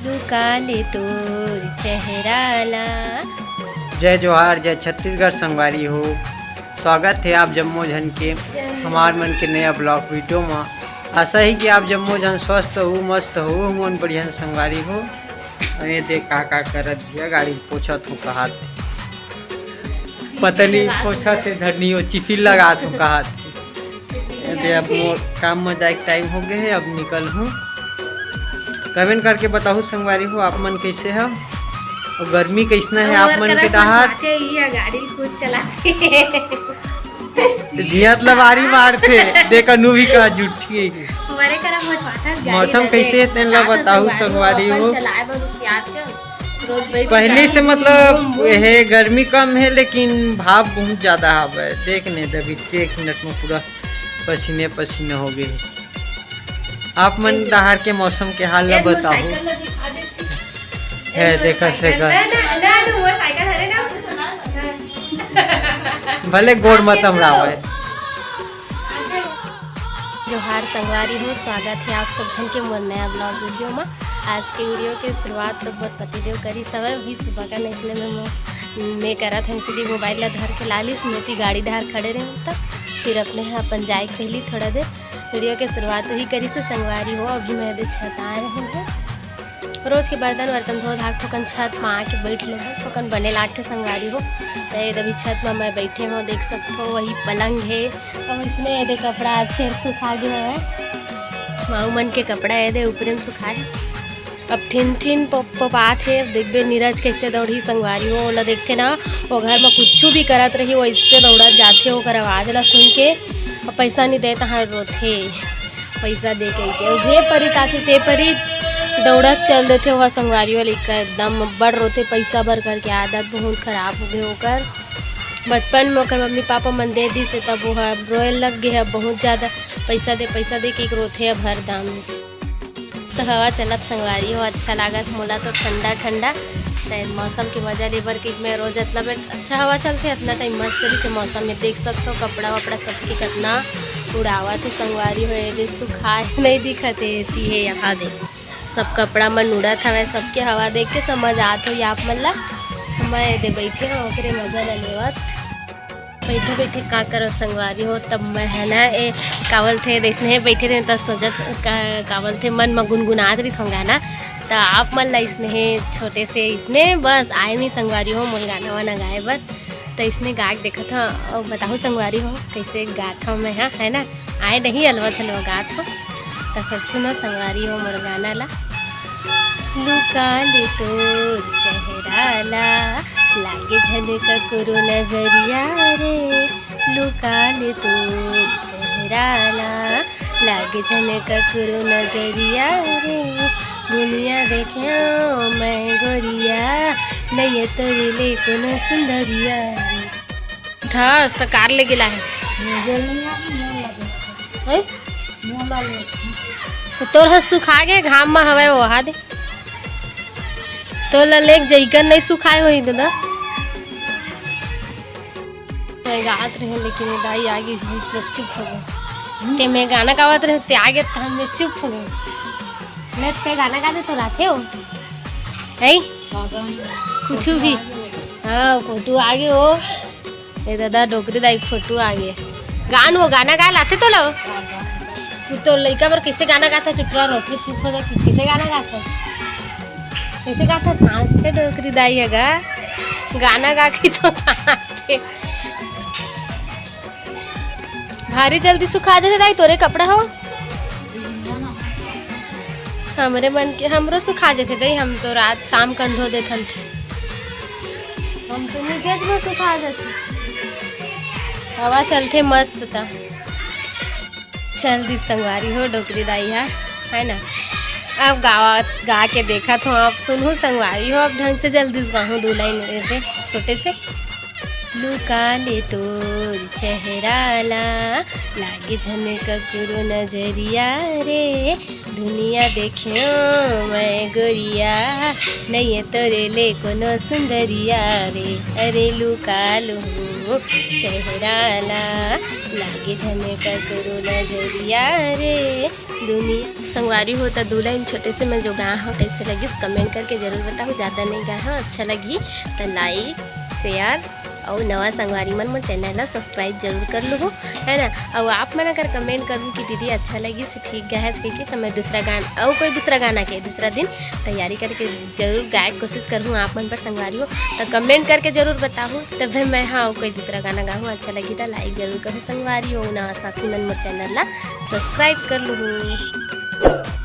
लुकाले तोर चेहराला। जय जोहार, जय छत्तीसगढ़ संगवारी हो। स्वागत है आप जम्मो जन के हमार मन के नया ब्लॉग वीडियो में। आशा ही कि आप जम्मो जन स्वस्थ हो, मस्त हो, मन बढ़िया संगवारी हो। ये देख का करत दिया गाड़ी पोछत हो कहा पतली पोछत है धरनी हो चिफिल लगा तो कहा। अब काम में जाए टाइम हो गए है, अब निकल हूँ। कमेंट करके बताओ संगवारी हो आप मन कैसे हो और गर्मी कैसना है आप मन के डहार। गाड़ी खुद चलाते जियत लबारी मारते देखा नु भी कहा झूठी है। मौसम कैसे है तेन ला बताओ संगवारी हो। पहले से मतलब है गर्मी कम है लेकिन भाव बहुत ज्यादा है। देखने दबी 1 मिनट में पूरा पसीने पसीने हो गए। आप मन दहार के मौसम के हाल ला बताओ है। देखा से भले गोड़ मतम रावे। जोहार संगवारी हो, स्वागत है आप सब जन के मोर नया ब्लॉग वीडियो में। आज के वीडियो के शुरुआत तो बहुत पतिदेव करी समय भी सुबह का निकले में मैं करा था इसलिए मोबाइल ला धर के लालिस में गाड़ी धार खड़े रहे तब फिर अपने यहाँ अपन जाए खेली थोड़ा देर। वीडियो के शुरुआत ही करी से संगवारी हो। अभी मैं अभी छत आए रहे हैं। रोज के बर्तन धो धाक ठोकन छत में आके बैठ ले ठोकन बने लाटे संगवारी हो। तो अभी छत में मैं बैठे हूँ, देख सकते हो वही पलंग है और इसमें ये कपड़ा आज फिर सुखा गया है। माऊ मन के कपड़ा है दे ऊपर में सुखाए। अब ठिन ठिन पपात है। देखबे नीरज कैसे दौड़ी संगवारी हो। ओला देखते ना वो घर में कुछ भी करत रही वो इससे दौड़ा जाते होकर आवाज ला सुन के और पैसा नहीं दे तहाँ रोथे पैसा दे के जे परी ताथे ते परी दौड़त चल देते हुआ संगवारी वाले एकदम बड़ रोते पैसा भर करके। आदत बहुत खराब हो गई होकर। बचपन में ओकर मम्मी पापा मन दे दी से तब वो रोए लग गए है बहुत ज़्यादा। पैसा दे के एक रोथे अब हर दाम। तो हवा चलत संगवारी हो, अच्छा लागत मोला तो ठंडा ठंडा। मौसम की वजह ले बर कि मैं रोज इतना अच्छा हवा चलते इतना टाइम मस्त तरीके मौसम में देख सकते हो। कपड़ा वपड़ा सबके कितना उड़ावा थे संगवारी हो। ये सुखाए नहीं दिखते है यहाँ देख सब कपड़ा मन उड़त हवे। सबके हवा देख के समझ आत हो आप मन ला। मैं दे बैठे हो ओकरे मजा ला लेवत बैठे बैठे का करो संगवारी हो। तब मैं है ना ए कावल थे देखने बैठे रहे तब सोचत कावल थे मन में गुनगुनात रही थों गाना। तो आप मन ला इसने छोटे से इसने बस आए नहीं संगवारी हो मोल गाना वाना गाए बर। तो इसने गा के देखा था और बताओ संगवारी हो कैसे गात हूँ मैं। हाँ है ना आए नहीं अलवा छलवा गात हो। तो फिर सुनो संगवारी हो मोर गाना ला। लुकाले तोर चेहराला लागे झलक करो नजरिया रे। लुकाले तोर चेहराला लागे झलक करो नजरिया रे। दुनिया देखो मैं गोरिया नहीं तोरे ले कोनो सुंदरिया। धस तो कार ले गिला है तो तोर हस सुखा गए घाम में हवे वहा दे तो लेक जईकर नहीं सुखाए हो दादा गात रहे लेकिन दाई आगे चुप हो गए। ते मैं गाना गावत रहे ते आगे तो हम चुप हो गए। मैं पे गाना गाते तो राते हो है कुछ भी। हाँ फोटो आगे हो ये दादा डोकरी दाई फोटो आगे गान हो गाना गा लाते तो लो तो लड़का पर कैसे गाना गाता चुपरा रोते चुप हो गया कैसे गाना गाता कैसे गाता झांसते डोकरी दाई हैगा गाना गा के तो भारी जल्दी सुखा देते दाई तोरे कपड़ा हो। हमरे मन के हमरो सुखा देते दाई हम तो रात शाम कन धो देते हम तो नीचे में सुखा देते। हवा चलते मस्त था चल दी संगवारी हो डोकरी दाई है ना। अब गा के देखा तो आप सुनू संगवारी हो। अब ढंग से जल्दी गाहूँ 2 लाइन से छोटे से लुका ले तोर चेहराला लागे झनक करो नजरिया रे दुनिया देखियो मैं गोरिया नहीं तोरे ले कोनो सुंदरिया रे अरे लुका लो चेहराला लागे झनक करो नजरिया रे दुनिया। संगवारी हो तो दुल्हन छोटे से मैं जो गा हो कैसे लगी कमेंट करके ज़रूर बताओ। ज़्यादा नहीं गा हो, अच्छा लगी तो लाइक शेयर और नवा संगवारी मन चैनल ला सब्सक्राइब जरूर कर लो है ना। और आप मन अगर कमेंट करूँ कि दीदी अच्छा लगी से ठीक गा है कि तो मैं दूसरा गाना और कोई दूसरा गाना के दूसरा दिन तैयारी करके जरूर गाय कोशिश करूँ। आप मन पर संगवारी हो तो कमेंट करके ज़रूर बताऊँ तब मैं हाँ कोई दूसरा गाना गाऊँ। अच्छा लगी तो लाइक जरूर करूँ संगवारी हो ना साथी मन मोर चैनल ला सब्सक्राइब कर लूँ।